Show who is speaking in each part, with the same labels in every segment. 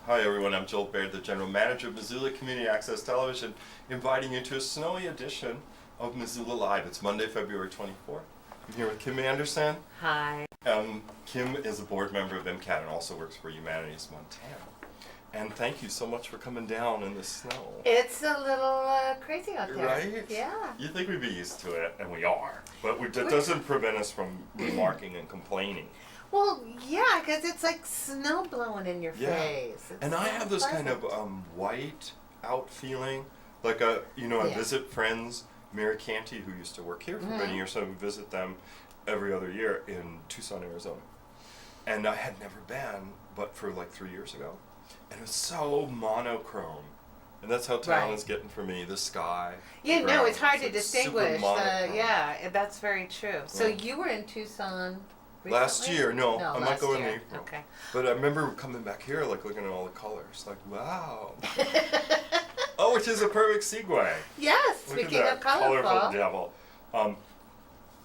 Speaker 1: Hi everyone, I'm Joel Baird, the General Manager of Missoula Community Access Television, inviting you to a snowy edition of Missoula Live. It's Monday, February 24th. I'm here with Kim Anderson.
Speaker 2: Hi.
Speaker 1: Kim is a board member of MCAT and also works for Humanities Montana. And thank you so much for coming down in the snow.
Speaker 2: It's a little crazy out there.
Speaker 1: Right?
Speaker 2: Yeah.
Speaker 1: You'd think we'd be used to it, and we are. But that doesn't prevent us from remarking and complaining.
Speaker 2: Well, yeah, because it's like snow blowing in your face.
Speaker 1: And I have this kind of white out feeling. Like, I visit friends, Mary Canty, who used to work here for many years, so I would visit them every other year in Tucson, Arizona. And I had never been, but for like 3 years ago. And it was so monochrome. And that's how town is getting for me, the sky.
Speaker 2: Yeah, no, it's hard to distinguish.
Speaker 1: Yeah,
Speaker 2: that's very true. So you were in Tucson recently?
Speaker 1: Last year, no, I might go in April.
Speaker 2: Okay.
Speaker 1: But I remember coming back here, like looking at all the colors, like, wow. Oh, which is a perfect segue.
Speaker 2: Yes,
Speaker 1: Look
Speaker 2: speaking
Speaker 1: at that
Speaker 2: of colorful.
Speaker 1: devil.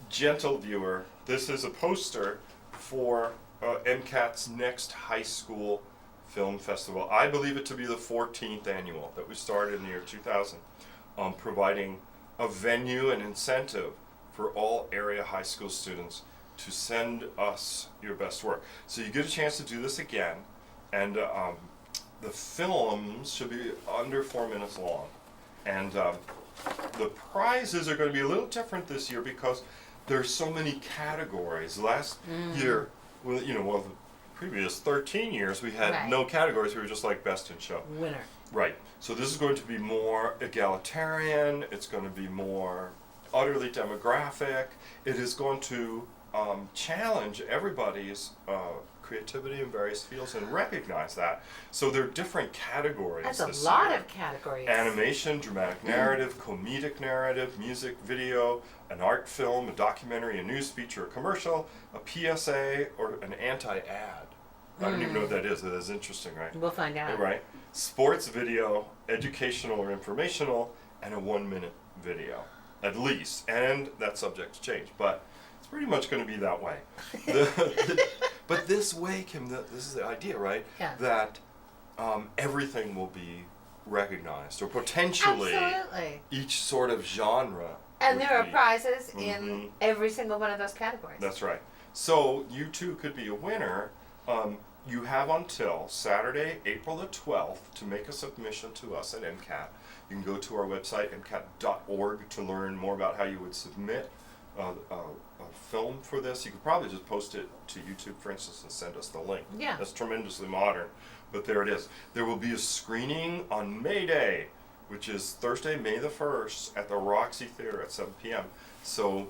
Speaker 1: Gentle viewer, this is a poster for MCAT's next high school film festival. I believe it to be the 14th annual that we started in the year 2000, providing a venue and incentive for all area high school students to send us your best work. So you get a chance to do this again, and the films should be under 4 minutes long. And the prizes are going to be a little different this year because there's so many categories. Last year, the previous 13 years, we had no categories. We were just like best in show.
Speaker 2: Winner.
Speaker 1: Right. So this is going to be more egalitarian. It's going to be more utterly demographic. It is going to challenge everybody's creativity in various fields and recognize that. So there are different categories.
Speaker 2: That's a lot of categories.
Speaker 1: Animation, dramatic narrative, comedic narrative, music, video, an art film, a documentary, a news feature, a commercial, a PSA, or an anti-ad. I don't even know what that is. That is interesting, right?
Speaker 2: We'll find out.
Speaker 1: Right. Sports video, educational or informational, and a 1-minute video, at least. And that's subject to change, but it's pretty much going to be that way. But this way, Kim, this is the idea, right?
Speaker 2: Yeah.
Speaker 1: That everything will be recognized, or potentially each sort of genre.
Speaker 2: And there are prizes in every single one of those categories.
Speaker 1: That's right. So you too could be a winner. You have until Saturday, April the 12th to make a submission to us at MCAT. You can go to our website, mcat.org, to learn more about how you would submit a film for this. You could probably just post it to YouTube, for instance, and send us the link.
Speaker 2: Yeah.
Speaker 1: That's tremendously modern, but there it is. There will be a screening on May Day, which is Thursday, May the 1st, at the Roxy Theater at 7 p.m. So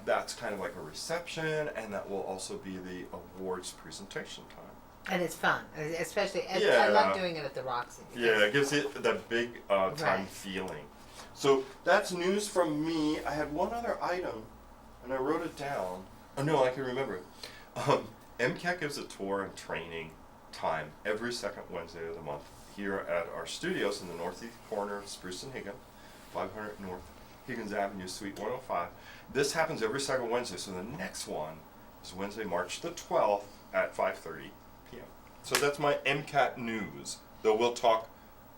Speaker 1: that's kind of like a reception, and that will also be the awards presentation time.
Speaker 2: And it's fun, especially, I love doing it at the Roxy.
Speaker 1: Yeah, it gives it that big time feeling. So that's news from me. I had one other item, and I wrote it down. Oh no, I can remember it. MCAT gives a tour and training time every second Wednesday of the month here at our studios in the northeast corner of Spruce and Higgins, 500 North Higgins Avenue, Suite 105. This happens every second Wednesday, so the next one is Wednesday, March the 12th at 5:30 p.m. So that's my MCAT news, though we'll talk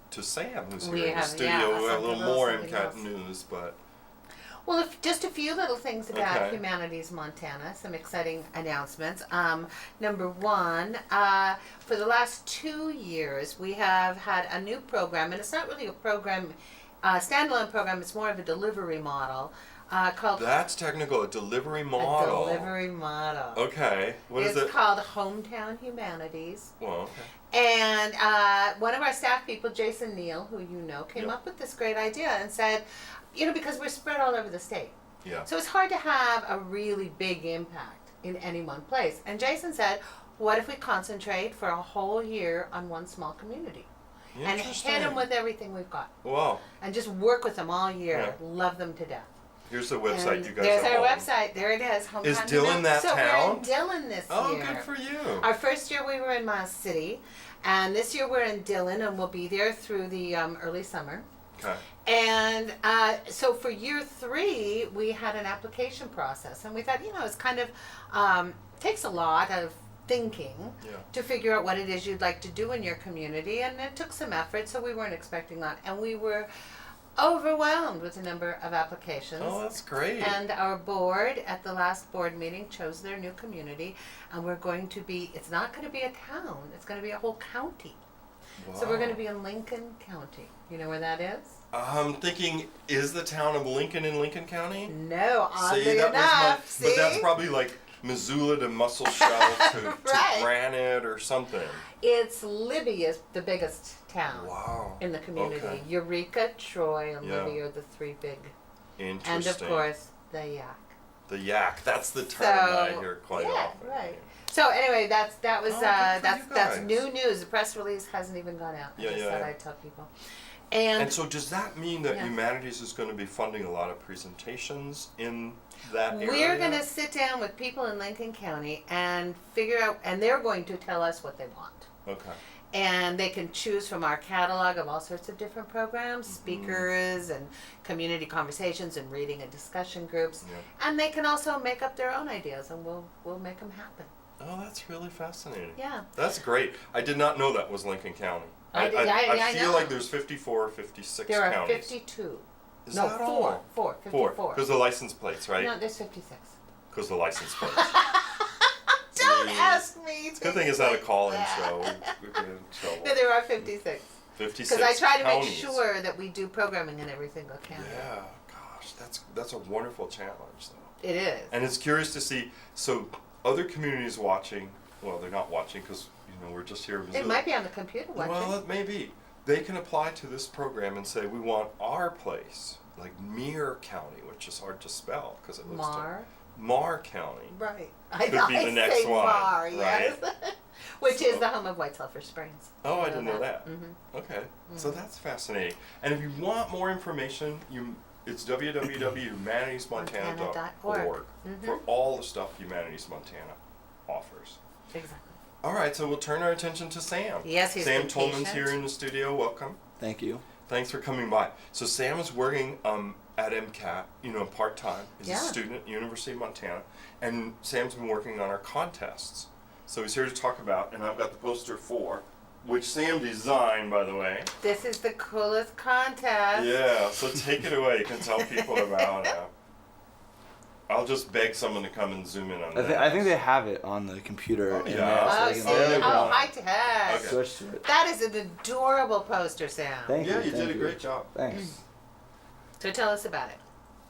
Speaker 1: to Sam, who's here in the studio. We'll have a little more MCAT news, but...
Speaker 2: Well, just a few little things about Humanities Montana, some exciting announcements. Number one, for the last 2 years, we have had a new program, and it's not really a program, standalone program, it's more of a delivery model. Called
Speaker 1: That's technical, a delivery model.
Speaker 2: A delivery model.
Speaker 1: Okay. What is it?
Speaker 2: It's called Hometown Humanities.
Speaker 1: Well, okay.
Speaker 2: And one of our staff people, Jason Neal, who you know, came up with this great idea and said, because we're spread all over the state.
Speaker 1: Yeah.
Speaker 2: So it's hard to have a really big impact in any one place. And Jason said, what if we concentrate for a whole year on one small community? And hit them with everything we've got.
Speaker 1: Wow.
Speaker 2: And just work with them all year.
Speaker 1: Yeah.
Speaker 2: Love them to death.
Speaker 1: Here's the website you guys
Speaker 2: There's
Speaker 1: have.
Speaker 2: our website. There it is. Hometown
Speaker 1: Is Dillon that
Speaker 2: so
Speaker 1: town?
Speaker 2: We're in Dillon this year.
Speaker 1: Oh, good for you.
Speaker 2: Our first year we were in Miles City, and this year we're in Dillon, and we'll be there through the early summer.
Speaker 1: Okay.
Speaker 2: And so for year 3, we had an application process, and we thought, it's kind of takes a lot of thinking to figure out what it is you'd like to do in your community, and it took some effort, so we weren't expecting that, and we were overwhelmed with the number of applications.
Speaker 1: Oh, that's great.
Speaker 2: And our board at the last board meeting chose their new community, and we're going to be, it's not going to be a town, it's going to be a whole county.
Speaker 1: Wow.
Speaker 2: So we're going to be in Lincoln County. You know where that is?
Speaker 1: I'm thinking, is the town of Lincoln in Lincoln County?
Speaker 2: No, oddly
Speaker 1: See, that
Speaker 2: enough.
Speaker 1: was but that's probably like Missoula to Muscle Shell to,
Speaker 2: Right.
Speaker 1: to Granite or something.
Speaker 2: It's Libby is the biggest town
Speaker 1: Wow.
Speaker 2: in the community.
Speaker 1: Okay.
Speaker 2: Eureka, Troy, and Libby are the three big.
Speaker 1: Interesting.
Speaker 2: And of course, the Yak.
Speaker 1: The yak. That's the term that I
Speaker 2: So,
Speaker 1: hear quite
Speaker 2: yeah,
Speaker 1: often.
Speaker 2: right. So anyway, that was
Speaker 1: Oh, good for you
Speaker 2: that's
Speaker 1: guys.
Speaker 2: new news. The press release hasn't even gone out. I just thought I'd tell people.
Speaker 1: And so does that mean that
Speaker 2: Yeah.
Speaker 1: Humanities is going to be funding a lot of presentations in that area?
Speaker 2: We're going to sit down with people in Lincoln County and figure out, and they're going to tell us what they want.
Speaker 1: Okay.
Speaker 2: And they can choose from our catalog of all sorts of different programs, speakers and community conversations and reading and discussion groups.
Speaker 1: Yeah.
Speaker 2: And they can also make up their own ideas, and we'll make them happen.
Speaker 1: Oh, that's really fascinating.
Speaker 2: Yeah.
Speaker 1: That's great. I did not know that was Lincoln County.
Speaker 2: I
Speaker 1: I feel
Speaker 2: know.
Speaker 1: like there's 54 or 56
Speaker 2: There are
Speaker 1: counties.
Speaker 2: 52.
Speaker 1: Is
Speaker 2: No,
Speaker 1: that
Speaker 2: four.
Speaker 1: all?
Speaker 2: 54.
Speaker 1: Because the license plates, right?
Speaker 2: No, there's 56.
Speaker 1: Because the license plates.
Speaker 2: Don't
Speaker 1: Jeez.
Speaker 2: ask me.
Speaker 1: It's a good thing it's not a call-in show. We'd be in trouble.
Speaker 2: No, there are 56.
Speaker 1: 56
Speaker 2: Because I try to make
Speaker 1: counties.
Speaker 2: sure that we do programming in every single county.
Speaker 1: Yeah, gosh, that's a wonderful challenge, though.
Speaker 2: It is.
Speaker 1: And it's curious to see, so other communities watching, well, they're not watching because, we're just here in Missoula.
Speaker 2: It might be on the computer watching.
Speaker 1: Well, it may be. They can apply to this program and say, we want our place, like Meare County, which is hard to spell because it looks Marr County.
Speaker 2: Right.
Speaker 1: Could be the next one,
Speaker 2: Mar,
Speaker 1: right?
Speaker 2: yes. Which is the home of White Sulphur Springs.
Speaker 1: Oh, I didn't know that.
Speaker 2: Mm-hmm.
Speaker 1: Okay, so that's fascinating. And if you want more information, it's www.humanitiesmontana.org for all the stuff Humanities Montana offers.
Speaker 2: Exactly.
Speaker 1: All right, so we'll turn our attention to Sam.
Speaker 2: Yes, he's
Speaker 1: Sam
Speaker 2: been
Speaker 1: Tolman's
Speaker 2: patient.
Speaker 1: here in the studio. Welcome.
Speaker 3: Thank you.
Speaker 1: Thanks for coming by. So Sam is working at MCAT, part-time. He's a student at University of Montana. And Sam's been working on our contests. So he's here to talk about, and I've got the poster for, which Sam designed, by the way.
Speaker 2: This is the coolest contest.
Speaker 1: Yeah, so take it away. You can tell people about it. I'll just beg someone to come and zoom in on that.
Speaker 3: I think they have it on the computer.
Speaker 1: Oh,
Speaker 3: in
Speaker 1: yeah.
Speaker 3: there,
Speaker 2: Oh,
Speaker 3: they
Speaker 2: see?
Speaker 3: can- there we go.
Speaker 2: High tech.
Speaker 1: Okay.
Speaker 3: Switch to it.
Speaker 2: That is an adorable poster, Sam.
Speaker 3: Thank you.
Speaker 1: Yeah, you
Speaker 3: thank
Speaker 1: did a great job.
Speaker 3: Thanks.
Speaker 2: So tell us about it.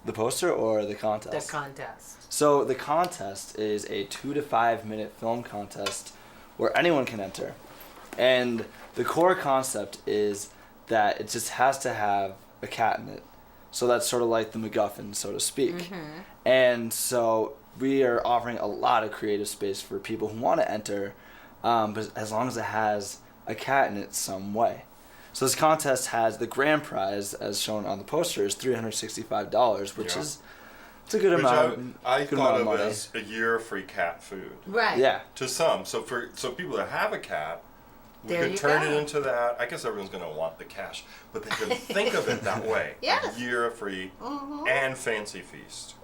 Speaker 3: The poster or the contest?
Speaker 2: The contest.
Speaker 3: So the contest is a 2 to 5 minute film contest where anyone can enter. And the core concept is that it just has to have a cat in it. So that's sort of like the MacGuffin, so to speak.
Speaker 2: Mm-hmm.
Speaker 3: And so we are offering a lot of creative space for people who want to enter, but as long as it has a cat in it some way. So this contest has the grand prize, as shown on the poster, is $365, which is it's a good
Speaker 1: Which
Speaker 3: amount.
Speaker 1: I
Speaker 3: good
Speaker 1: thought
Speaker 3: amount
Speaker 1: of
Speaker 3: money.
Speaker 1: as a year of free cat food.
Speaker 2: Right.
Speaker 3: Yeah.
Speaker 1: To some. So people that have a cat, we
Speaker 2: There
Speaker 1: could
Speaker 2: you
Speaker 1: turn
Speaker 2: go.
Speaker 1: it into that. I guess everyone's going to want the cash, but they can think of it that way.
Speaker 2: Yes.
Speaker 1: A year of free
Speaker 2: Mhm.
Speaker 1: and fancy feast.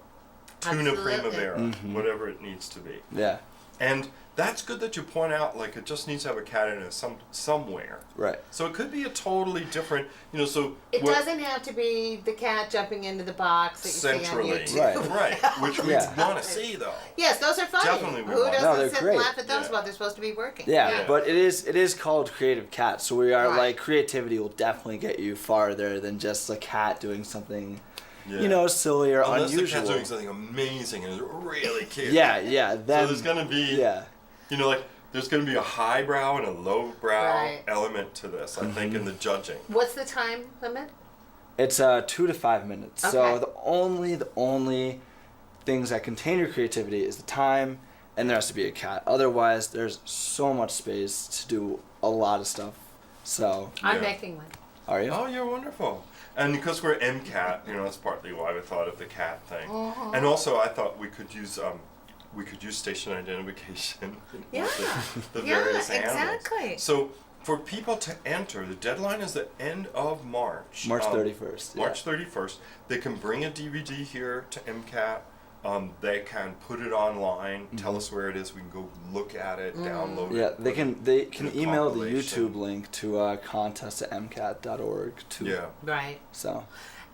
Speaker 1: Tuna
Speaker 2: Absolutely.
Speaker 1: primavera,
Speaker 3: Mhm.
Speaker 1: whatever it needs to be.
Speaker 3: Yeah.
Speaker 1: And that's good that you point out, like, it just needs to have a cat in it somewhere.
Speaker 3: Right.
Speaker 1: So it could be a totally different, so...
Speaker 2: It
Speaker 1: what-
Speaker 2: doesn't have to be the cat jumping into the box that you
Speaker 1: Centrally.
Speaker 2: see on YouTube.
Speaker 3: Right.
Speaker 1: Right, which we
Speaker 3: Yeah.
Speaker 1: want to see, though.
Speaker 2: Yes, those are funny.
Speaker 1: Definitely we
Speaker 2: Who
Speaker 1: want-
Speaker 2: doesn't
Speaker 3: No, they're
Speaker 2: sit
Speaker 3: great.
Speaker 2: and laugh at those
Speaker 1: Yeah.
Speaker 2: while they're supposed to be working?
Speaker 3: Yeah,
Speaker 1: Yeah.
Speaker 3: but it is called Creative Cat, so we are
Speaker 2: Right.
Speaker 3: like creativity will definitely get you farther than just a cat doing something,
Speaker 1: Yeah.
Speaker 3: silly or
Speaker 1: Unless the
Speaker 3: unusual.
Speaker 1: cat's doing something amazing and is really cute.
Speaker 3: Yeah. Then
Speaker 1: So there's going to be...
Speaker 3: yeah.
Speaker 1: There's going to be a highbrow and a lowbrow
Speaker 2: Right.
Speaker 1: element to this, I think, in the judging.
Speaker 2: What's the time limit?
Speaker 3: It's 2 to 5 minutes. So
Speaker 2: Okay.
Speaker 3: the only things that contain your creativity is the time, and there has to be a cat. Otherwise, there's so much space to do a lot of stuff. So,
Speaker 2: I'm
Speaker 1: Yeah.
Speaker 2: making one.
Speaker 3: are you?
Speaker 1: Oh, you're wonderful. And because we're MCAT, that's partly why we thought of the cat thing.
Speaker 2: Mhm.
Speaker 1: And also, I thought we could use station identification.
Speaker 2: Yeah.
Speaker 1: The
Speaker 2: Yeah,
Speaker 1: various animals.
Speaker 2: exactly.
Speaker 1: So for people to enter, the deadline is the end of March.
Speaker 3: March 31st.
Speaker 1: March 31st. They can bring a DVD here to MCAT. They can put it online, tell us where it is, we can go look at it, download it.
Speaker 3: Yeah, they can email the
Speaker 1: compilation.
Speaker 3: YouTube link to contest@mcat.org too.
Speaker 1: Yeah.
Speaker 2: Right.
Speaker 3: So.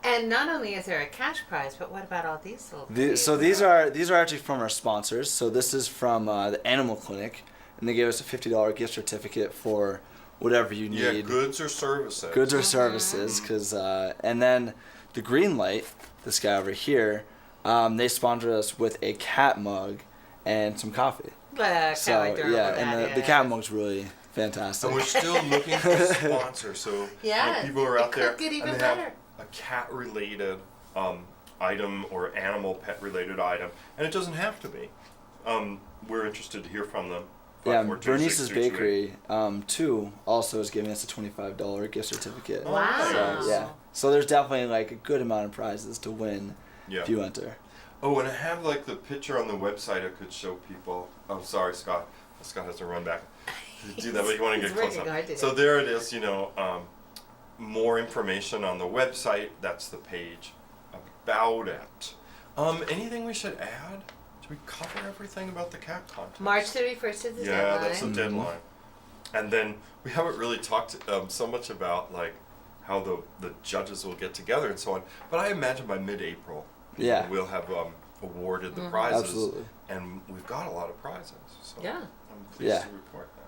Speaker 2: And not only is there a cash prize, but what about all these little
Speaker 3: So these are actually from our sponsors. So this is from the Animal Clinic, and they gave us a $50 gift certificate for whatever you need.
Speaker 1: Yeah, goods or services.
Speaker 3: Goods or services, because and then the Green Light, this guy over here, they sponsored us with a cat mug and some coffee.
Speaker 2: So
Speaker 3: and the cat mug's really fantastic.
Speaker 1: And we're still looking for sponsors. So
Speaker 2: yeah,
Speaker 1: people are out there
Speaker 2: could get even
Speaker 1: and they
Speaker 2: better.
Speaker 1: have a cat-related item or animal pet-related item, and it doesn't have to be. We're interested to hear from them.
Speaker 3: Yeah,
Speaker 1: 542-6228.
Speaker 3: Bernice's Bakery, too, also is giving us a $25 gift certificate.
Speaker 2: Wow.
Speaker 3: So, yeah. So there's definitely like a good amount of prizes to win if you enter.
Speaker 1: Oh, and I have like the picture on the website I could show people. Oh, sorry, Scott. Scott has to run back to do that, but you want to get close up. So there it is, more information on the website. That's the page about it. Anything we should add? Did we cover everything about the cat contest?
Speaker 2: March 31st is the deadline.
Speaker 1: Yeah, that's the deadline. And then we haven't really talked so much about like how the judges will get together and so on. But I imagine by mid-April, we'll have awarded the prizes.
Speaker 3: Absolutely.
Speaker 1: And we've got a lot of prizes. So
Speaker 2: Yeah.
Speaker 1: I'm pleased to report that.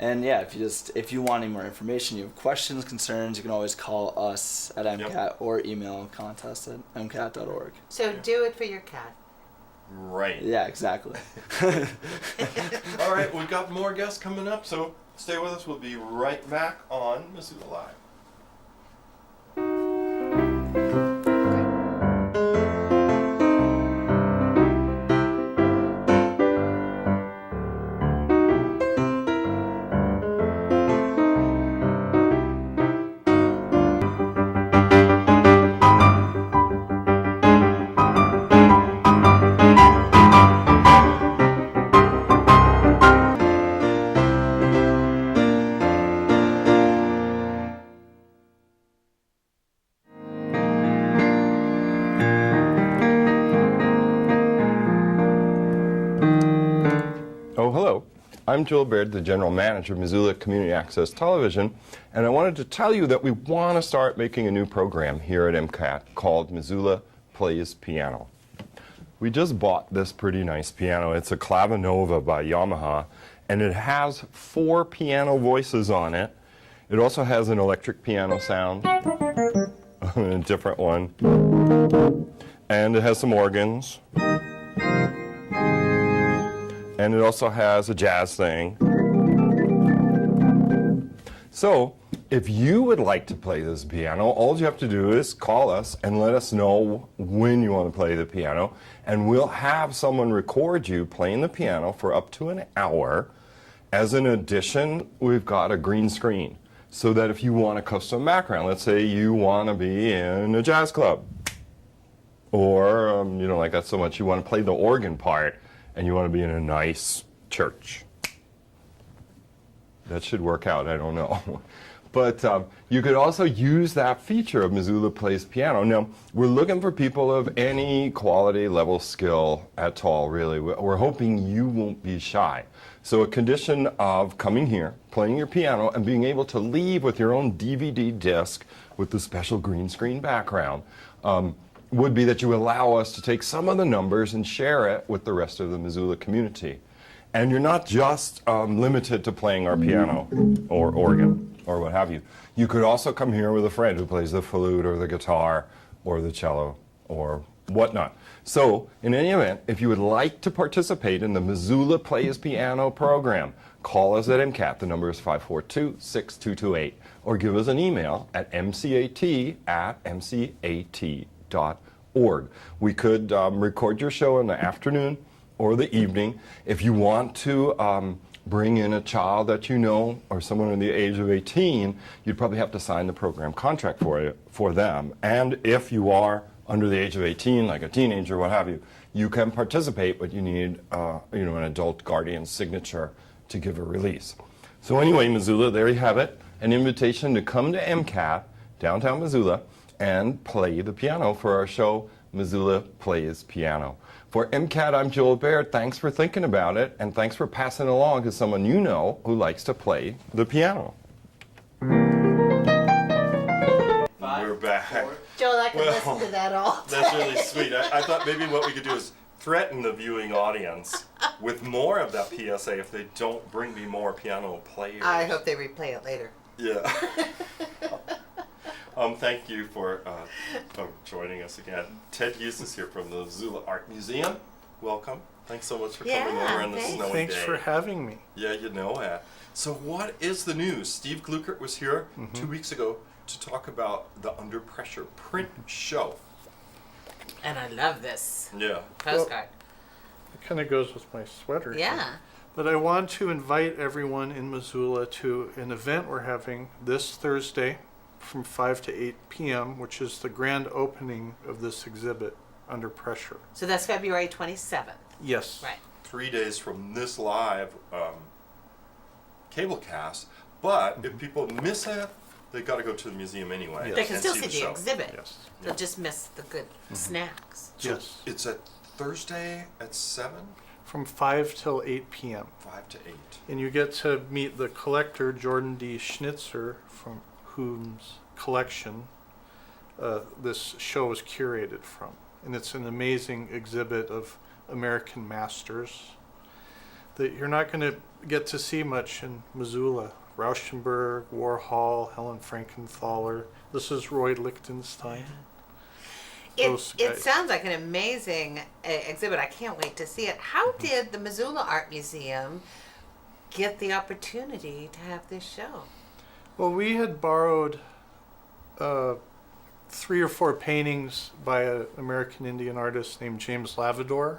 Speaker 3: And yeah, if you want any more information, you have questions, concerns, you can always call us at MCAT or email contest@mcat.org.
Speaker 2: So do it for your cat.
Speaker 1: Right.
Speaker 3: Yeah, exactly.
Speaker 1: All right, we've got more guests coming up, so stay with us. We'll be right back on Missoula Live. I'm Baird, the General Manager of Missoula Community Access Television, and I wanted to tell you that we want to start making a new program here at MCAT called Missoula Plays Piano. We just bought this pretty nice piano. It's a Clavinova by Yamaha, and it has 4 piano voices on it. It also has an electric piano sound, a different one, and it has some organs. And it also has a jazz thing. So, if you would like to play this piano, all you have to do is call us and let us know when you want to play the piano, and we'll have someone record you playing the piano for up to an hour. As an addition, we've got a green screen, so that if you want a custom background, let's say you want to be in a jazz club, or you don't like that so much, you want to play the organ part, and you want to be in a nice church. That should work out, I don't know. But you could also use that feature of Missoula Plays Piano. Now, we're looking for people of any quality level skill at all, really. We're hoping you won't be shy. So a condition of coming here, playing your piano, and being able to leave with your own DVD disc with the special green screen background would be that you allow us to take some of the numbers and share it with the rest of the Missoula community. And you're not just limited to playing our piano or organ or what have you. You could also come here with a friend who plays the flute or the guitar or the cello or whatnot. So, in any event, if you would like to participate in the Missoula Plays Piano program, call us at MCAT. The number is 542-6228. Or give us an email at mcat@mcat.org. We could record your show in the afternoon or the evening. If you want to bring in a child that you know or someone under the age of 18, you'd probably have to sign the program contract for them. And if you are under the age of 18, like a teenager, what have you, you can participate, but you need an adult guardian signature to give a release. So anyway, Missoula, there you have it. An invitation to come to MCAT, downtown Missoula, and play the piano for our show
Speaker 4: Missoula Plays Piano. For MCAT, I'm Joel Baird. Thanks for thinking about it, and thanks for passing it along to someone you know who likes to play the piano.
Speaker 1: We're back.
Speaker 2: Joel, I can
Speaker 1: Well,
Speaker 2: listen to that all day.
Speaker 1: That's really sweet. I thought maybe what we could do is threaten the viewing audience with more of that PSA if they don't bring me more piano players.
Speaker 2: I hope they replay it later.
Speaker 1: Yeah. Thank you for joining us again. Ted Hughes is here from the Missoula Art Museum. Welcome. Thanks so much for coming
Speaker 2: Yeah,
Speaker 1: over on this
Speaker 2: thanks.
Speaker 1: snowy
Speaker 5: Thanks
Speaker 1: day.
Speaker 5: for having me.
Speaker 1: Yeah, you know it. So what is the news? Steve Gluckert was here 2 weeks ago to talk about the Under Pressure print show.
Speaker 2: And I love this
Speaker 1: Yeah.
Speaker 2: postcard.
Speaker 5: It kind of goes with my sweater.
Speaker 2: Yeah.
Speaker 5: But I want to invite everyone in Missoula to an event we're having this Thursday from 5 to 8 p.m., which is the grand opening of this exhibit, Under Pressure.
Speaker 2: So that's February 27th.
Speaker 5: Yes.
Speaker 2: Right.
Speaker 1: 3 days from this live cable cast, but if people miss it, they got to go to the museum anyway.
Speaker 5: Yes.
Speaker 2: They can
Speaker 1: and
Speaker 2: still see the
Speaker 1: show.
Speaker 2: exhibit.
Speaker 5: Yes.
Speaker 2: They'll just miss the good snacks.
Speaker 1: So
Speaker 5: Yes.
Speaker 1: it's at Thursday at 7,
Speaker 5: From 5 till 8 p.m.
Speaker 1: 5 to 8.
Speaker 5: And you get to meet the collector, Jordan D. Schnitzer, from whose collection this show was curated from. And it's an amazing exhibit of American masters that you're not going to get to see much in Missoula. Rauschenberg, Warhol, Helen Frankenthaler. This is Roy Lichtenstein. Those
Speaker 2: It
Speaker 5: guys.
Speaker 2: sounds like an amazing exhibit. I can't wait to see it. How did the Missoula Art Museum get the opportunity to have this show?
Speaker 5: Well, we had borrowed 3 or 4 paintings by an American Indian artist named James Lavador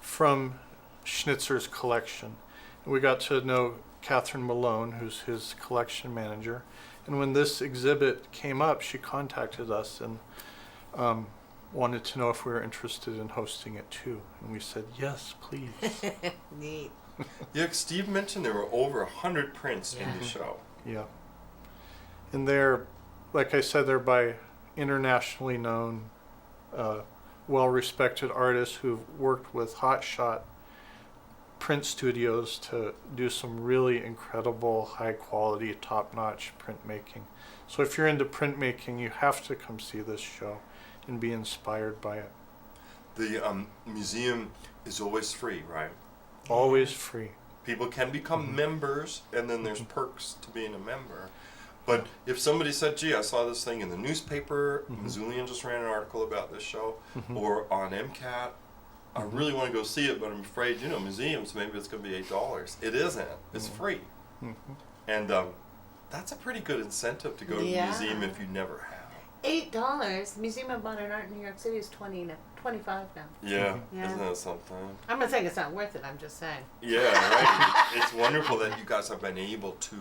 Speaker 5: from Schnitzer's collection. And we got to know Catherine Malone, who's his collection manager. And when this exhibit came up, she contacted us and wanted to know if we were interested in hosting it too. And we said, yes, please.
Speaker 2: Neat.
Speaker 1: Yeah, 'cause Steve mentioned there were over 100 prints in the show.
Speaker 5: Yeah. And they're, like I said, they're by internationally known, well-respected artists who've worked with hotshot print studios to do some really incredible, high-quality, top-notch printmaking. So if you're into printmaking, you have to come see this show and be inspired by it.
Speaker 1: The museum is always free, right?
Speaker 5: Always free.
Speaker 1: People can become members, and then there's perks to being a member. But if somebody said, gee, I saw this thing in the newspaper, Missoulian just ran an article about this show, or on MCAT, I really want to go see it, but I'm afraid, museums, maybe it's going to be $8. It isn't. It's free. And that's a pretty good incentive to go to the museum if you never have.
Speaker 2: $8. Museum of Modern Art in New York City is $25 now.
Speaker 1: Yeah,
Speaker 2: Yeah.
Speaker 1: isn't that something?
Speaker 2: I'm not saying it's not worth it. I'm just saying.
Speaker 1: Yeah, right. It's wonderful that you guys have been able to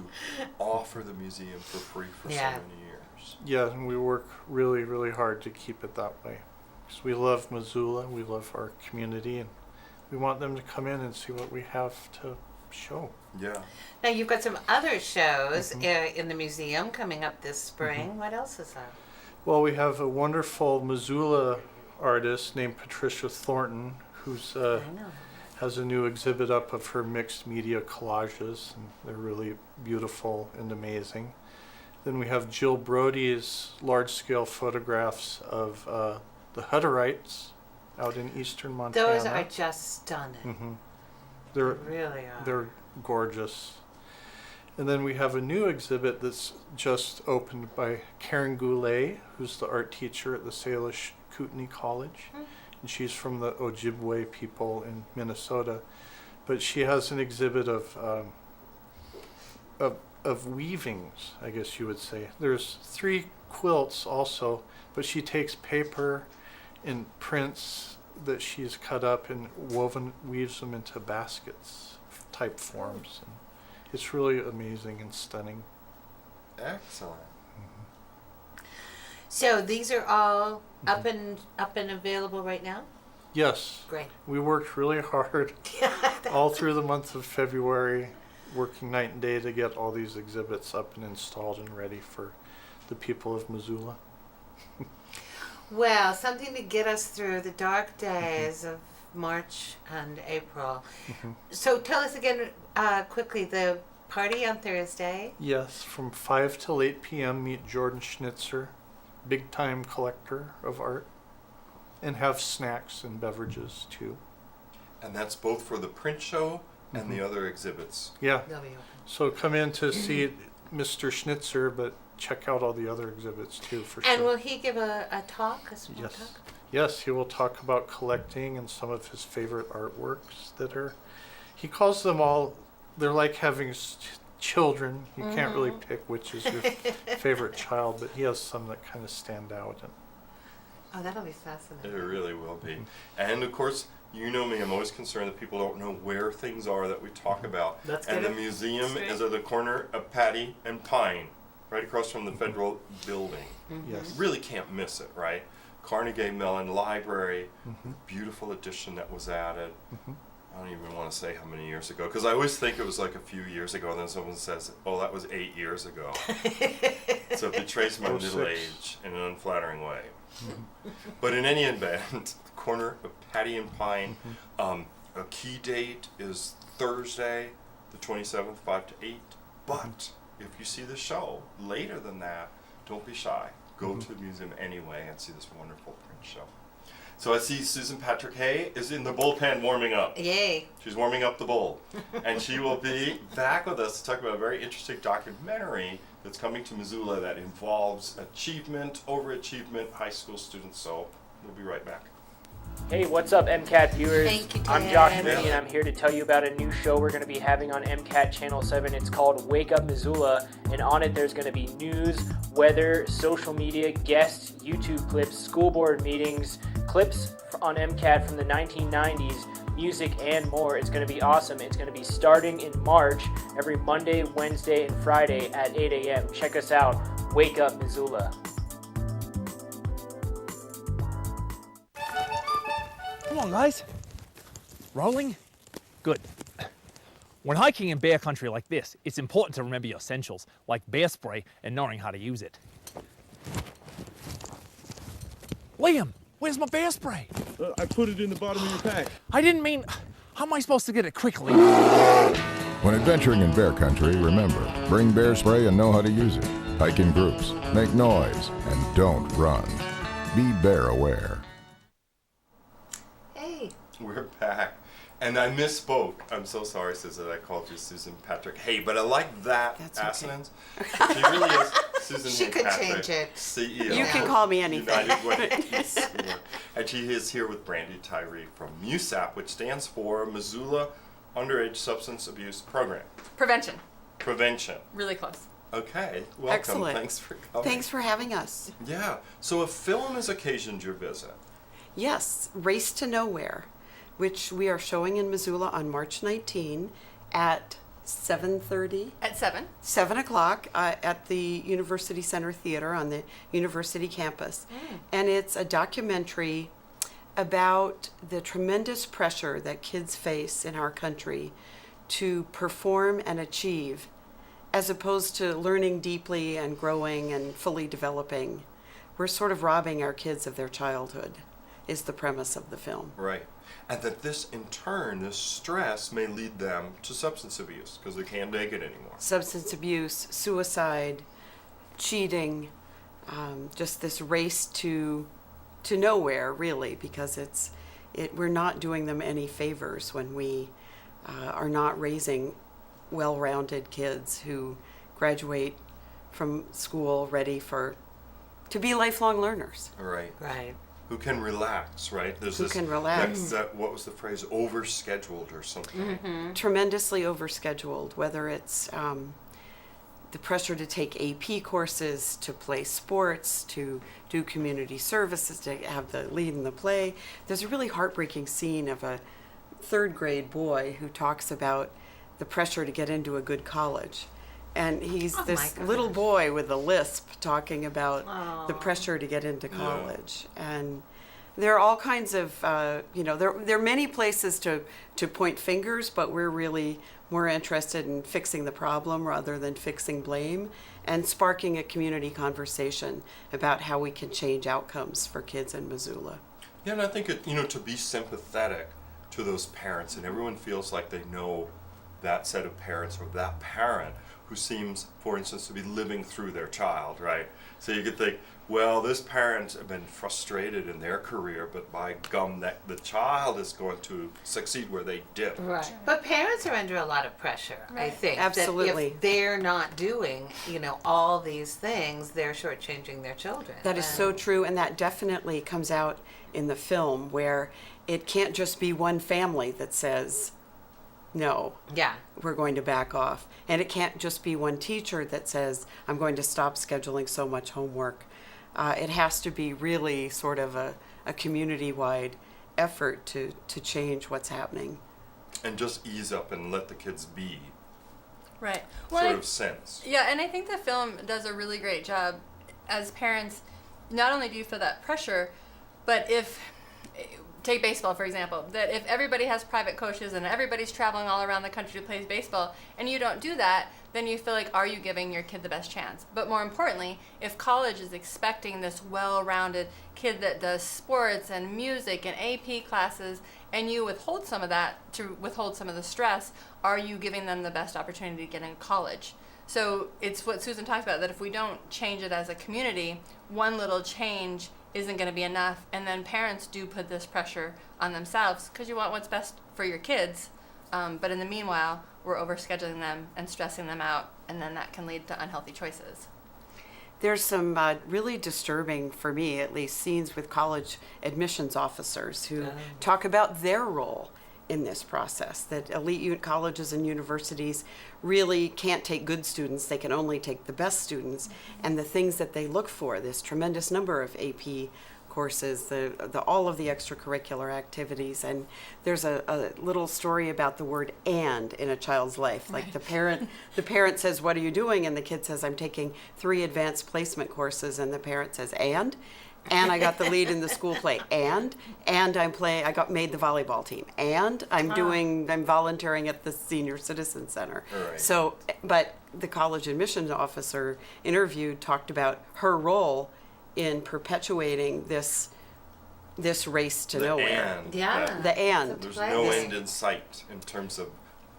Speaker 1: offer the museum for free for so
Speaker 2: Yeah.
Speaker 1: many years.
Speaker 5: Yeah, and we work really, really hard to keep it that way. Because we love Missoula, we love our community, and we want them to come in and see what we have to show.
Speaker 1: Yeah.
Speaker 2: Now you've got some other shows in the museum coming up this spring. What else is there?
Speaker 5: Well, we have a wonderful Missoula artist named Patricia Thornton, who's
Speaker 2: I know.
Speaker 5: has a new exhibit up of her mixed media collages, and they're really beautiful and amazing. Then we have Jill Brody's large-scale photographs of the Hutterites out in eastern Montana.
Speaker 2: Those are just stunning.
Speaker 5: They're
Speaker 2: They really are.
Speaker 5: They're gorgeous. And then we have a new exhibit that's just opened by Karen Goulet, who's the art teacher at the Salish Kootenai College. And she's from the Ojibwe people in Minnesota. But she has an exhibit of weavings, I guess you would say. There's 3 quilts also, but she takes paper and prints that she's cut up and weaves them into baskets type forms. And it's really amazing and stunning.
Speaker 1: Excellent.
Speaker 2: So these are all up and available right now?
Speaker 5: Yes,
Speaker 2: Great.
Speaker 5: we worked really hard all through the month of February, working night and day to get all these exhibits up and installed and ready for the people of Missoula.
Speaker 2: Well, something to get us through the dark days of March and April. So tell us again quickly the party on Thursday.
Speaker 5: Yes, from 5 till 8 p.m. meet Jordan Schnitzer, big time collector of art, and have snacks and beverages too.
Speaker 1: And that's both for the print show and the other exhibits.
Speaker 5: Yeah,
Speaker 2: They'll be open.
Speaker 5: so come in to see Mr. Schnitzer, but check out all the other exhibits too for sure.
Speaker 2: And will he give a talk, a small
Speaker 5: Yes.
Speaker 2: talk?
Speaker 5: Yes, he will talk about collecting and some of his favorite artworks that are, he calls them all, they're like having children. You can't really pick which is your favorite child, but he has some that kind of stand out. And
Speaker 2: Oh, that'll be
Speaker 1: It
Speaker 2: fascinating.
Speaker 1: really will be. And of course, you know me, I'm always concerned that people don't know where things are that we talk about.
Speaker 2: Let's
Speaker 1: and
Speaker 2: get
Speaker 1: the
Speaker 2: it
Speaker 1: museum
Speaker 2: straight.
Speaker 1: is at the corner of Patty and Pine, right across from the federal building.
Speaker 5: yes,
Speaker 1: Really can't miss it, right? Carnegie Mellon Library, beautiful addition that was added. I don't even want to say how many years ago, because I always think it was like a few years ago, and then someone says, oh, that was 8 years ago. So it betrays my middle
Speaker 5: 06.
Speaker 1: age in an unflattering way. But in any event, the corner of Patty and Pine, a key date is Thursday, the 27th, 5 to 8. But if you see the show later than that, don't be shy. Go to the museum anyway and see this wonderful print show. So I see Susan Patrick Hay is in the bullpen warming up.
Speaker 2: Yay.
Speaker 1: She's warming up the bull. And she will be back with us to talk about a very interesting documentary that's coming to Missoula that involves achievement, overachievement, high school students. So we'll be right back.
Speaker 6: Hey, what's up, MCAT viewers?
Speaker 2: Thank you,
Speaker 6: I'm
Speaker 2: Ted.
Speaker 6: Josh Mooney, and I'm here to tell you about a new show we're going to be having on MCAT Channel 7. It's called Wake Up Missoula, and on it there's going to be news, weather, social media, guests, YouTube clips, school board meetings, clips on MCAT from the 1990s, music, and more. It's going to be awesome. It's going to be starting in March, every Monday, Wednesday, and Friday at 8 a.m. Check us out. Wake Up Missoula.
Speaker 7: Come on, guys. Rolling? Good. When hiking in bear country like this, it's important to remember your essentials, like bear spray and knowing how to use it. Liam, where's my bear spray?
Speaker 8: I put it in the bottom of your pack.
Speaker 7: I didn't mean... How am I supposed to get it quickly?
Speaker 9: When adventuring in bear country, remember, bring bear spray and know how to use it. Hike in groups, make noise, and don't run. Be bear aware.
Speaker 2: Hey.
Speaker 1: We're back. And I misspoke. I'm so sorry, Susan, I called you Susan Patrick. Hey, but I like that
Speaker 10: That's okay.
Speaker 1: assonance. She really is Susan
Speaker 2: She could
Speaker 1: Patrick,
Speaker 2: change it.
Speaker 1: CEO.
Speaker 10: You can call me anything.
Speaker 1: United Way. And she is here with Brandee Tyree from MUSAP, which stands for Missoula Underage Substance Abuse Program.
Speaker 11: Prevention.
Speaker 1: Prevention.
Speaker 11: Really close.
Speaker 1: Okay, welcome.
Speaker 10: Excellent.
Speaker 1: Thanks for coming.
Speaker 10: Thanks for having us.
Speaker 1: Yeah. So a film has occasioned your visit.
Speaker 10: Yes, Race to Nowhere, which we are showing in Missoula on March 19 at 7:30.
Speaker 11: At 7.
Speaker 10: 7 o'clock at the University Center Theater on the university campus. And it's a documentary about the tremendous pressure that kids face in our country to perform and achieve, as opposed to learning deeply and growing and fully developing. We're sort of robbing our kids of their childhood, is the premise of the film.
Speaker 1: Right. And that this, in turn, this stress may lead them to substance abuse because they can't make it anymore.
Speaker 10: Substance abuse, suicide, cheating, just this race to nowhere, really, because we're not doing them any favors when we are not raising well-rounded kids who graduate from school ready to be lifelong learners.
Speaker 1: Right.
Speaker 2: Right.
Speaker 1: Who can relax, right? There's
Speaker 10: Who can relax.
Speaker 1: What was the phrase? Overscheduled or something.
Speaker 10: Tremendously overscheduled, whether it's the pressure to take AP courses, to play sports, to do community services, to have the lead in the play. There's a really heartbreaking scene of a third grade boy who talks about the pressure to get into a good college. And he's
Speaker 2: Oh
Speaker 10: this
Speaker 2: my
Speaker 10: little
Speaker 2: gosh.
Speaker 10: boy with a lisp talking about the
Speaker 2: Aw.
Speaker 10: pressure to get into college. And there are all kinds of, there are many places to point fingers, but we're really more interested in fixing the problem rather than fixing blame, and sparking a community conversation about how we can change outcomes for kids in Missoula.
Speaker 1: Yeah, and I think to be sympathetic to those parents, and everyone feels like they know that set of parents or that parent who seems, for instance, to be living through their child, right? So you could think, well, this parent's been frustrated in their career, but by gum, that the child is going to succeed where they did.
Speaker 2: Right. But parents are under a lot of pressure, I think.
Speaker 10: Absolutely.
Speaker 2: That if they're not doing, all these things, they're shortchanging their children.
Speaker 10: That is so true, and that definitely comes out in the film, where it can't just be one family that says, no,
Speaker 2: Yeah.
Speaker 10: we're going to back off. And it can't just be one teacher that says, I'm going to stop scheduling so much homework. It has to be really sort of a community-wide effort to change what's happening.
Speaker 1: And just ease up and let the kids be,
Speaker 11: Right.
Speaker 1: sort of sense.
Speaker 11: Yeah, and I think the film does a really great job. As parents, not only do you feel that pressure, but take baseball, for example, that if everybody has private coaches and everybody's traveling all around the country to play baseball, and you don't do that, then you feel like, are you giving your kid the best chance? But more importantly, if college is expecting this well-rounded kid that does sports and music and AP classes, and you withhold some of that to withhold some of the stress, are you giving them the best opportunity to get into college? So it's what Susan talked about, that if we don't change it as a community, one little change isn't going to be enough, and then parents do put this pressure on themselves because you want what's best for your kids, but in the meanwhile, we're overscheduling them and stressing them out, and then that can lead to unhealthy choices.
Speaker 10: There's some really disturbing, for me at least, scenes with college admissions officers who talk about their role in this process, that elite colleges and universities really can't take good students, they can only take the best students, and the things that they look for, this tremendous number of AP courses, the all of the extracurricular activities. And there's a little story about the word "and" in a child's life. Like the parent says, "What are you doing?" And the kid says, "I'm taking 3 advanced placement courses." And the parent says, "And I got the lead in the school play, and I made the volleyball team, and I'm volunteering at the Senior Citizen Center."
Speaker 1: Right.
Speaker 10: So, but the college admissions officer interviewed talked about her role in perpetuating this race to nowhere.
Speaker 2: Yeah.
Speaker 10: The and.
Speaker 1: There's no end in sight in terms of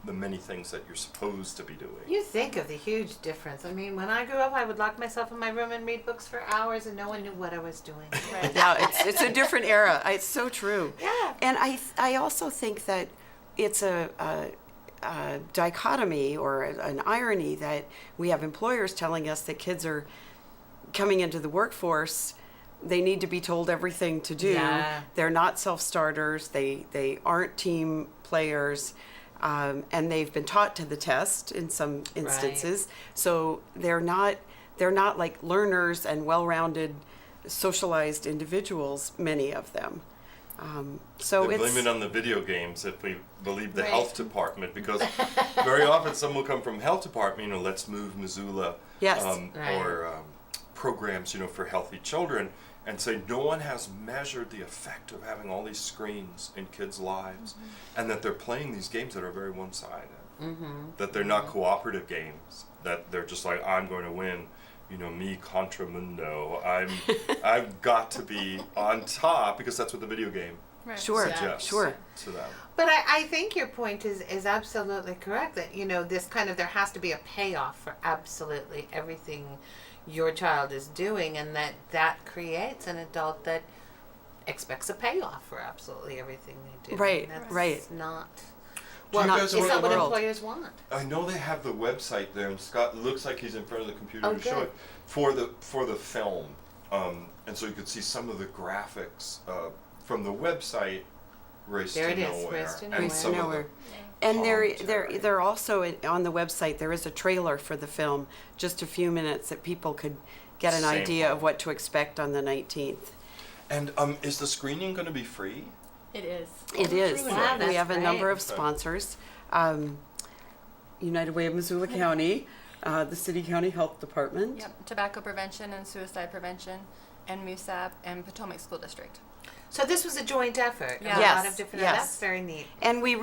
Speaker 1: the many things that you're supposed to be doing.
Speaker 2: You think of the huge difference. I mean, when I grew up, I would lock myself in my room and read books for hours, and no one knew what I was doing.
Speaker 11: Right.
Speaker 10: Yeah, it's a different era. It's so true.
Speaker 2: Yeah.
Speaker 10: And I also think that it's a dichotomy or an irony that we have employers telling us that kids are coming into the workforce, they need to be told everything to do.
Speaker 2: Yeah.
Speaker 10: They're not self-starters. They aren't team players. And they've been taught to the test in some instances.
Speaker 2: Right.
Speaker 10: So they're not like learners and well-rounded, socialized individuals, many of them. So
Speaker 1: They
Speaker 10: it's
Speaker 1: blame it on the video games if we believe the
Speaker 2: Right.
Speaker 1: health department, because very often someone will come from health department, let's move Missoula,
Speaker 10: Yes.
Speaker 2: Right.
Speaker 1: or programs, for healthy children, and say no one has measured the effect of having all these screens in kids' lives, and that they're playing these games that are very one-sided, that they're not cooperative games, that they're just like, I'm going to win, me contra mundo, I've got to be on top, because that's what the video game
Speaker 11: Right.
Speaker 10: sure,
Speaker 1: suggests
Speaker 10: sure.
Speaker 1: to them.
Speaker 2: But I think your point is absolutely correct, that, this kind of, there has to be a payoff for absolutely everything your child is doing, and that creates an adult that expects a payoff for absolutely everything they do.
Speaker 10: Right,
Speaker 2: That's
Speaker 10: right.
Speaker 2: not
Speaker 1: Do you
Speaker 2: what,
Speaker 1: guys
Speaker 2: it's
Speaker 1: work
Speaker 2: not
Speaker 1: in
Speaker 2: what
Speaker 1: the
Speaker 10: world?
Speaker 2: employers want.
Speaker 1: I know they have the website there, and Scott looks like he's in front of the computer
Speaker 2: Oh,
Speaker 1: to show
Speaker 2: good.
Speaker 1: it for the film, and so you could see some of the graphics from the website. Race
Speaker 2: There
Speaker 1: to
Speaker 2: it is,
Speaker 1: Nowhere,
Speaker 2: Race to
Speaker 1: and
Speaker 2: Nowhere.
Speaker 1: some of
Speaker 10: Nowhere.
Speaker 1: the
Speaker 10: And
Speaker 1: commentary.
Speaker 10: they're also on the website. There is a trailer for the film, just a few minutes, that people could get an
Speaker 1: Sample.
Speaker 10: idea of what to expect on the 19th.
Speaker 1: And is the screening going to be free?
Speaker 11: It is.
Speaker 10: It is.
Speaker 2: Wow,
Speaker 10: We have
Speaker 2: that's
Speaker 10: a number
Speaker 2: great.
Speaker 10: of sponsors. United Way of Missoula County, the City County Health Department.
Speaker 11: Yep. Tobacco prevention and suicide prevention, and MUSAP and Potomac School District.
Speaker 2: So this was a joint effort.
Speaker 11: Yeah.
Speaker 2: A
Speaker 10: Yes,
Speaker 2: lot of different.
Speaker 10: yes.
Speaker 2: That's very neat.
Speaker 10: And we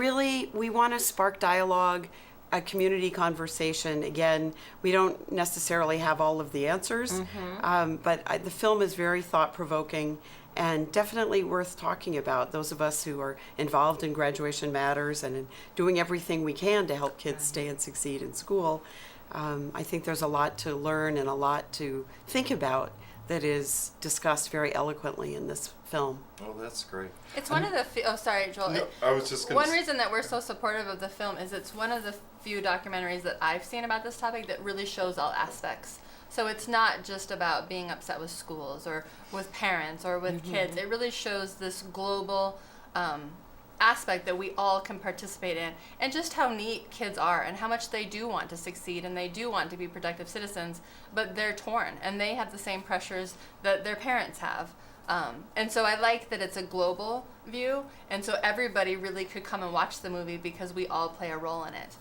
Speaker 10: want to spark dialogue, a community conversation. Again, we don't necessarily have all of the answers, but the film is very thought-provoking and definitely worth talking about. Those of us who are involved in Graduation Matters and in doing everything we can to help kids stay and succeed in school, I think there's a lot to learn and a lot to think about that is discussed very eloquently in this film.
Speaker 1: Oh, that's great.
Speaker 11: It's one of the oh, sorry, Joel.
Speaker 1: No, I was just gonna
Speaker 11: One reason that we're so supportive of the film is it's one of the few documentaries that I've seen about this topic that really shows all aspects. So it's not just about being upset with schools or with parents or with kids. It really shows this global aspect that we all can participate in, and just how neat kids are and how much they do want to succeed and they do want to be productive citizens, but they're torn and they have the same pressures that their parents have. And so I like that it's a global view, and so everybody really could come and watch the movie because we all play a role in it.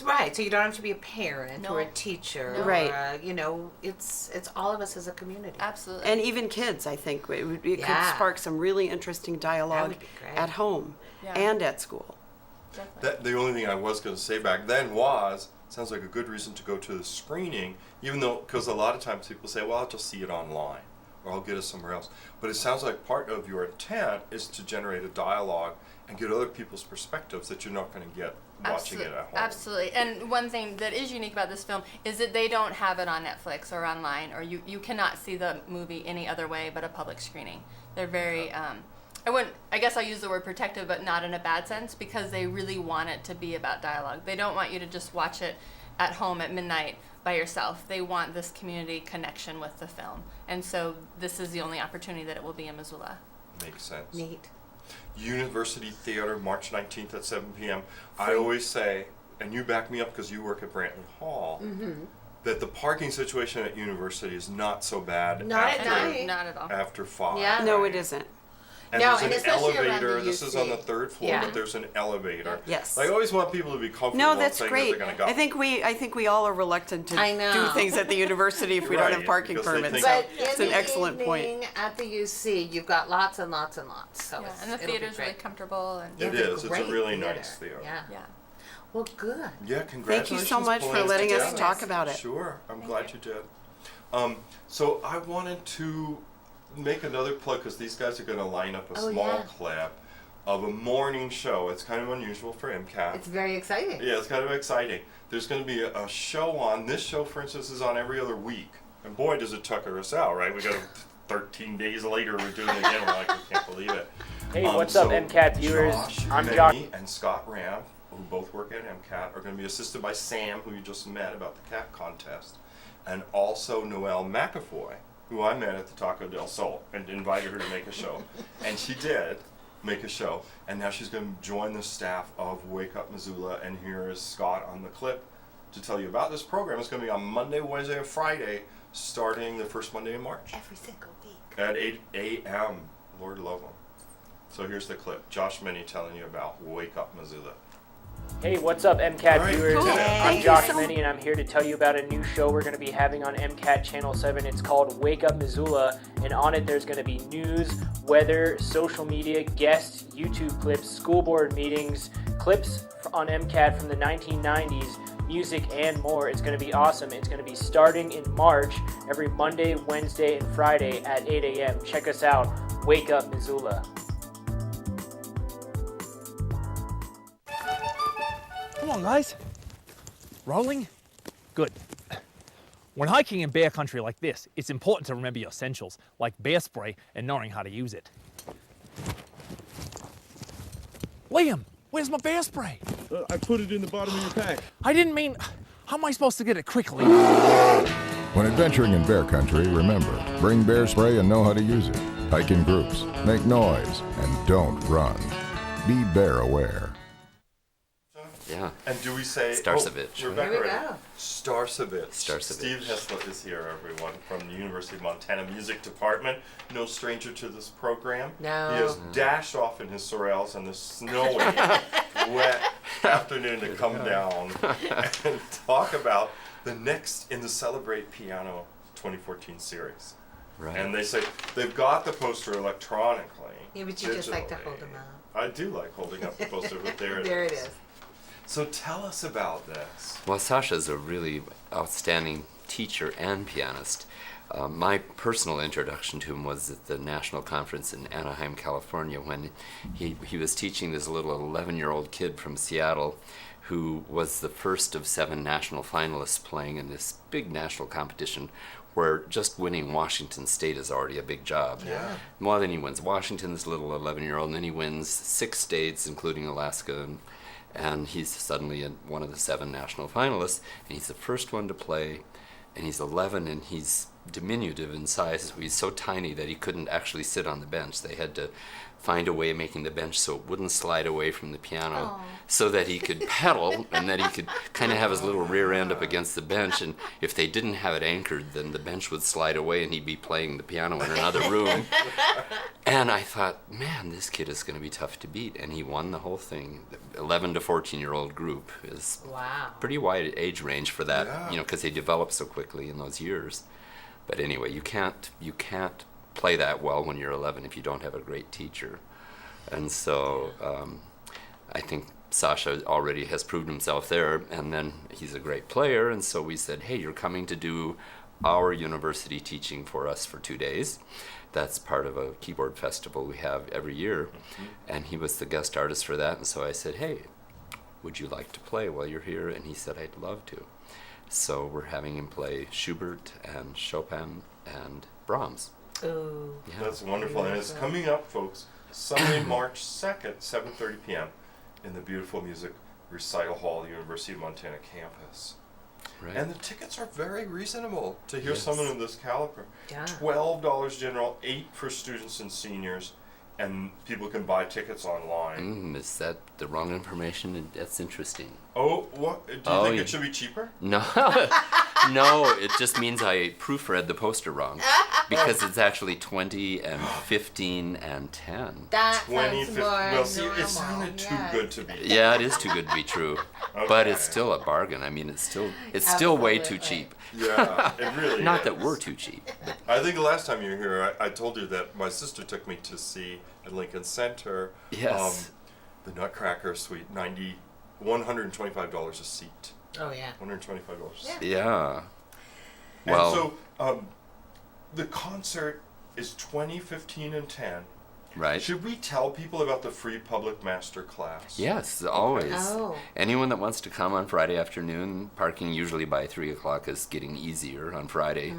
Speaker 2: Right, so you don't have to be a parent
Speaker 11: No.
Speaker 2: or a teacher,
Speaker 11: No.
Speaker 10: Right.
Speaker 2: or it's all of us as a community.
Speaker 11: Absolutely.
Speaker 10: And even kids, I think, it could
Speaker 2: Yeah.
Speaker 10: spark some really interesting dialogue
Speaker 2: would be great.
Speaker 10: at home
Speaker 11: Yeah.
Speaker 10: and at school.
Speaker 11: Definitely.
Speaker 1: The only thing I was going to say back then was, sounds like a good reason to go to the screening, even though, because a lot of times people say, well, I'll just see it online, or I'll get it somewhere else. But it sounds like part of your intent is to generate a dialogue and get other people's perspectives that you're not going to get watching it at home.
Speaker 11: Absolutely. And one thing that is unique about this film is that they don't have it on Netflix or online, or you cannot see the movie any other way but a public screening. They're very, I guess I'll use the word protective, but not in a bad sense, because they really want it to be about dialogue. They don't want you to just watch it at home at midnight by yourself. They want this community connection with the film. And so this is the only opportunity that it will be in Missoula.
Speaker 1: Makes sense.
Speaker 2: Neat.
Speaker 1: University Theater, March 19th at 7 p.m. I always say, and you back me up because you work at Brandee Hall, that the parking situation at University is not so bad
Speaker 2: Not at
Speaker 1: after,
Speaker 2: night.
Speaker 11: Not at all.
Speaker 1: after 5.
Speaker 2: Yeah.
Speaker 10: No, it isn't.
Speaker 1: And
Speaker 2: No,
Speaker 1: there's
Speaker 2: and
Speaker 1: an
Speaker 2: especially around the
Speaker 1: elevator. This is on the
Speaker 2: UC.
Speaker 1: 3rd floor,
Speaker 2: Yeah.
Speaker 1: but there's an elevator.
Speaker 10: Yes.
Speaker 1: I always want people to be comfortable
Speaker 10: No, that's
Speaker 1: saying
Speaker 10: great.
Speaker 1: that they're going to go.
Speaker 10: I think we all are reluctant to
Speaker 2: I know.
Speaker 10: do things at the university if we don't
Speaker 1: Right,
Speaker 10: have parking
Speaker 1: because they
Speaker 10: permits.
Speaker 1: think-
Speaker 2: But
Speaker 10: It's
Speaker 2: in
Speaker 10: an
Speaker 2: the
Speaker 10: excellent point.
Speaker 2: evening at the UC, you've got lots and lots and lots. So
Speaker 11: Yeah,
Speaker 2: it's,
Speaker 11: and the
Speaker 2: it'll be
Speaker 11: theater's really
Speaker 2: great.
Speaker 11: comfortable. And
Speaker 1: It
Speaker 2: It's
Speaker 1: is. It's a
Speaker 2: great
Speaker 1: really nice theater.
Speaker 2: Yeah.
Speaker 11: yeah.
Speaker 2: Well, good.
Speaker 1: Yeah,
Speaker 10: Thank
Speaker 1: congratulations.
Speaker 10: you so much for
Speaker 1: pulling
Speaker 10: letting
Speaker 1: it
Speaker 10: us
Speaker 1: together.
Speaker 10: talk about it.
Speaker 1: Sure, I'm glad you did. So I wanted to make another plug because these guys are going to line up a
Speaker 2: Oh,
Speaker 1: small
Speaker 2: yeah.
Speaker 1: clip of a morning show. It's kind of unusual for MCAT.
Speaker 2: It's very exciting.
Speaker 1: Yeah, it's kind of exciting. There's going to be a show on. This show, for instance, is on every other week. And boy, does it tucker us out, right? We got 13 days later, we're doing it again. We're like, we can't believe it.
Speaker 6: Hey, what's up, MCAT viewers?
Speaker 1: Josh,
Speaker 6: I'm
Speaker 1: Benny,
Speaker 6: Josh.
Speaker 1: and Scott Ram, who both work at MCAT, are going to be assisted by Sam, who you just met about the cat contest, and also Noelle McAvoy, who I met at the Taco del Sol and invited her to make a show. And she did make a show, and now she's going to join the staff of Wake Up Missoula, and here is Scott on the clip to tell you about this program. It's going to be on Monday, Wednesday, and Friday, starting the first Monday in March
Speaker 2: Every single week.
Speaker 1: at 8 a.m. Lord love them. So here's the clip. Josh Minnie telling you about Wake Up Missoula.
Speaker 6: Hey, what's up, MCAT
Speaker 1: All right,
Speaker 6: viewers?
Speaker 1: cool.
Speaker 6: I'm
Speaker 10: Thank you
Speaker 6: Josh
Speaker 10: so
Speaker 6: Minnie, and I'm here to tell you about a new show we're going to be having on MCAT Channel 7. It's called Wake Up Missoula, and on it there's going to be news, weather, social media, guests, YouTube clips, school board meetings, clips on MCAT from the 1990s, music, and more. It's going to be awesome. It's going to be starting in March, every Monday, Wednesday, and Friday at 8 a.m. Check us out, Wake Up Missoula.
Speaker 7: Come on, guys. Rolling? Good. When hiking in bear country like this, it's important to remember your essentials, like bear spray and knowing how to use it. Liam, where's my bear spray?
Speaker 8: I put it in the bottom of your pack.
Speaker 7: I didn't mean... How am I supposed to get it quickly?
Speaker 9: When adventuring in bear country, remember, bring bear spray and know how to use it. Hike in groups, make noise, and don't run. Be bear aware.
Speaker 12: Yeah.
Speaker 1: And do we say
Speaker 12: Starcevich,
Speaker 1: Oh,
Speaker 12: right?
Speaker 1: Rebecca,
Speaker 2: Here we
Speaker 1: ready?
Speaker 2: go.
Speaker 1: Starcevich.
Speaker 12: Starcevich.
Speaker 1: Steve Hesla is here, everyone, from the University of Montana Music Department. No stranger to this program.
Speaker 2: No.
Speaker 1: He has dashed off in his sorrels on this snowy, wet afternoon to come down and talk about the next in the Celebrate Piano 2014 series.
Speaker 12: Right.
Speaker 1: And they say they've got the poster electronically.
Speaker 2: Yeah, but you just like to hold them up.
Speaker 1: I do like holding up the poster, but there
Speaker 2: It is.
Speaker 1: So tell us about this.
Speaker 12: Well, Sasha's a really outstanding teacher and pianist. My personal introduction to him was at the national conference in Anaheim, California, when he was teaching this little 11-year-old kid from Seattle who was the first of 7 national finalists playing in this big national competition where just winning Washington State is already a big job.
Speaker 1: Yeah.
Speaker 12: Well, then he wins Washington, this little 11-year-old, and then he wins 6 states, including Alaska, and he's suddenly one of the 7 national finalists, and he's the first one to play, and he's 11, and he's diminutive in size. He's so tiny that he couldn't actually sit on the bench. They had to find a way of making the bench so it wouldn't slide away from the piano, so that he could pedal and that he could kind of have his little rear end up against the bench, and if they didn't have it anchored, then the bench would slide away and he'd be playing the piano in another room. And I thought, man, this kid is going to be tough to beat, and he won the whole thing. The 11 to 14-year-old group is pretty wide age range for that, because they develop so quickly in those years. But anyway, you can't play that well when you're 11 if you don't have a great teacher. And so I think Sasha already has proved himself there, and then he's a great player, and so we said, hey, you're coming to do our university teaching for us for 2 days. That's part of a keyboard festival we have every year, and he was the guest artist for that, and so I said, hey, would you like to play while you're here? And he said, I'd love to. So we're having him play Schubert and Chopin and Brahms.
Speaker 2: Ooh.
Speaker 12: Yeah.
Speaker 1: That's wonderful. And it's coming up, folks, Sunday, March 2nd, 7:30 p.m. in the beautiful music recital hall, University of Montana campus.
Speaker 12: Right.
Speaker 1: And the tickets are very reasonable to hear someone of this caliber.
Speaker 2: Yeah.
Speaker 1: $12 general, $8 for students and seniors, and people can buy tickets online.
Speaker 12: Is that the wrong information? That's interesting.
Speaker 1: Oh, what? Do you think it should be cheaper?
Speaker 12: No, no. It just means I proofread the poster wrong, because it's actually 20 and 15 and 10.
Speaker 2: That
Speaker 1: 20,
Speaker 2: sounds
Speaker 1: 50.
Speaker 2: more
Speaker 1: Well, see,
Speaker 2: normal.
Speaker 1: it sounded too good to be.
Speaker 12: Yeah, it is too good to be true, but it's still a bargain. I mean, it's still way too cheap.
Speaker 1: Yeah, it really
Speaker 12: Not
Speaker 1: is.
Speaker 12: that we're too cheap. But
Speaker 1: I think the last time you were here, I told you that my sister took me to see at Lincoln Center
Speaker 12: Yes.
Speaker 1: the Nutcracker Suite, $125 a seat.
Speaker 2: Oh, yeah.
Speaker 1: $125 a seat.
Speaker 12: Yeah.
Speaker 1: And
Speaker 12: Well,
Speaker 1: so the concert is 20, 15, and 10.
Speaker 12: right.
Speaker 1: Should we tell people about the free public master class?
Speaker 12: Yes, always.
Speaker 2: Oh.
Speaker 12: Anyone that wants to come on Friday afternoon, parking usually by 3 o'clock is getting easier on Friday.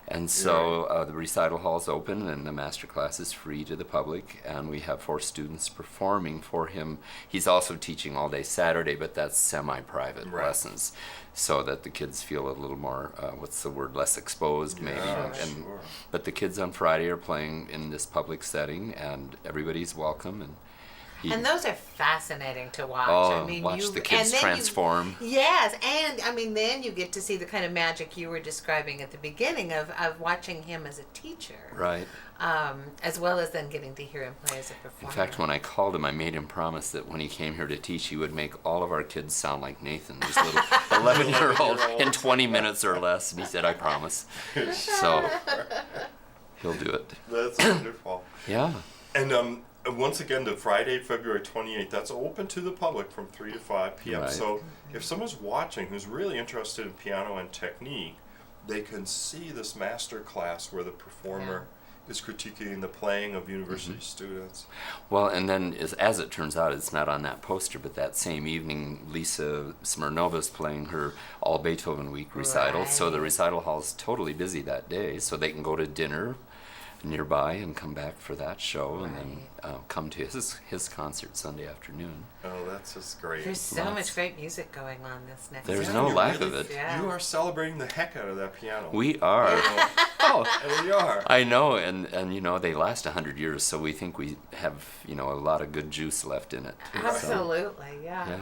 Speaker 12: And so the recital hall's open and the master class is free to the public, and we have 4 students performing for him. He's also teaching all day Saturday, but that's semi-private lessons, so that the kids feel a little more, less exposed maybe.
Speaker 1: Sure.
Speaker 12: But the kids on Friday are playing in this public setting, and everybody's welcome.
Speaker 2: And those are fascinating to watch.
Speaker 12: Oh,
Speaker 2: I mean,
Speaker 12: watch the kids transform.
Speaker 2: Yes, and I mean, then you get to see the kind of magic you were describing at the beginning of watching him as a teacher.
Speaker 12: Right.
Speaker 2: As well as then getting to hear him play as a
Speaker 12: In
Speaker 2: performer.
Speaker 12: fact, when I called him, I made him promise that when he came here to teach, he would make all of our kids sound like Nathan, this little 11-year-old, in 20 minutes or less. And he said, I promise. So he'll do it.
Speaker 1: That's wonderful.
Speaker 12: Yeah.
Speaker 1: And once again, the Friday, February 28th, that's open to the public from 3 to 5 p.m.
Speaker 12: Right.
Speaker 1: So if someone's watching who's really interested in piano and technique, they can see this master class where the performer is critiquing the playing of university students.
Speaker 12: Well, and then as it turns out, it's not on that poster, but that same evening, Lisa Smirnova's playing her All Beethoven Week recital. So the recital hall's totally busy that day, so they can go to dinner nearby and come back for that show, and then come to his concert Sunday afternoon.
Speaker 1: Oh, that's just great.
Speaker 2: There's so much great music going on this next
Speaker 12: There's
Speaker 2: year.
Speaker 12: no lack of it.
Speaker 1: You are celebrating the heck out of that piano.
Speaker 12: We are. Oh,
Speaker 1: we are.
Speaker 12: I know, and they last 100 years, so we think we have a lot of good juice left in it.
Speaker 2: Absolutely, yeah.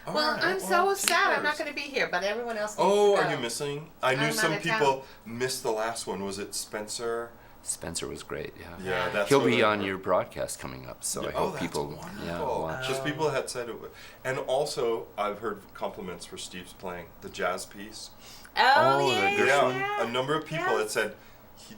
Speaker 1: All
Speaker 2: Well,
Speaker 1: right,
Speaker 2: I'm so sad I'm
Speaker 1: cheers.
Speaker 2: not going to be here, but everyone else needs
Speaker 1: Oh,
Speaker 2: to go.
Speaker 1: are you missing? I knew
Speaker 2: I'm
Speaker 1: some
Speaker 2: out of
Speaker 1: people
Speaker 2: town.
Speaker 1: missed the last one. Was it Spencer?
Speaker 12: Spencer was great, yeah.
Speaker 1: Yeah, that's
Speaker 12: He'll
Speaker 1: what
Speaker 12: be
Speaker 1: I
Speaker 12: on
Speaker 1: heard.
Speaker 12: your broadcast coming up, so I
Speaker 1: Oh,
Speaker 12: hope
Speaker 1: that's
Speaker 12: people
Speaker 1: wonderful.
Speaker 12: watch.
Speaker 1: Just people had said it would. And also, I've heard compliments for Steve's playing the jazz piece.
Speaker 2: Oh,
Speaker 12: Oh, the
Speaker 2: yeah,
Speaker 12: Gershwin.
Speaker 1: Yeah, a number of people had said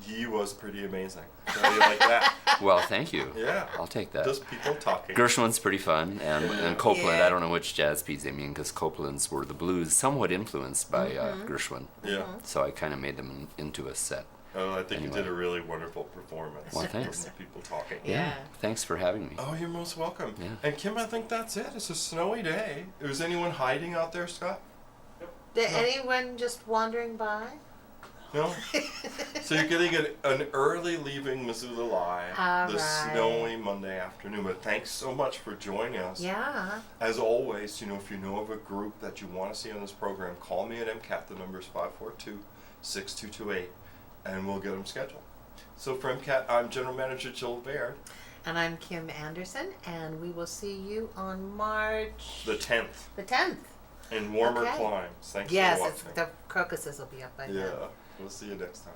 Speaker 1: he was pretty amazing. How do you like that?
Speaker 12: Well, thank you.
Speaker 1: Yeah.
Speaker 12: I'll take that.
Speaker 1: Just people talking.
Speaker 12: Gershwin's pretty fun, and Copland.
Speaker 2: Yeah.
Speaker 12: I don't know which jazz piece they mean because Copland's were the blues, somewhat influenced by Gershwin.
Speaker 1: Yeah.
Speaker 12: So I kind of made them into a set.
Speaker 1: Oh, I think
Speaker 12: Anyway.
Speaker 1: you did a really wonderful performance.
Speaker 12: Well, thanks.
Speaker 1: From the people talking.
Speaker 2: Yeah.
Speaker 12: Thanks for having me.
Speaker 1: Oh, you're most welcome.
Speaker 12: Yeah.
Speaker 1: And Kim, I think that's it. It's a snowy day. Was anyone hiding out there, Scott?
Speaker 2: Did anyone just wandering by?
Speaker 1: No? So you're getting an early leaving Missoula Live
Speaker 2: All
Speaker 1: this
Speaker 2: right.
Speaker 1: snowy Monday afternoon. But thanks so much for joining us.
Speaker 2: Yeah.
Speaker 1: As always, if you know of a group that you want to see on this program, call me at MCAT. The number is 542-6228, and we'll get them scheduled. So for MCAT, I'm General Manager Jill Baird.
Speaker 2: And I'm Kim Anderson, and we will see you on March
Speaker 1: The 10th.
Speaker 2: the 10th.
Speaker 1: In warmer
Speaker 2: Okay.
Speaker 1: climes. Thanks
Speaker 2: Yes,
Speaker 1: for
Speaker 2: it's,
Speaker 1: watching.
Speaker 2: the crocuses will be up by then.
Speaker 1: Yeah. We'll see you next time.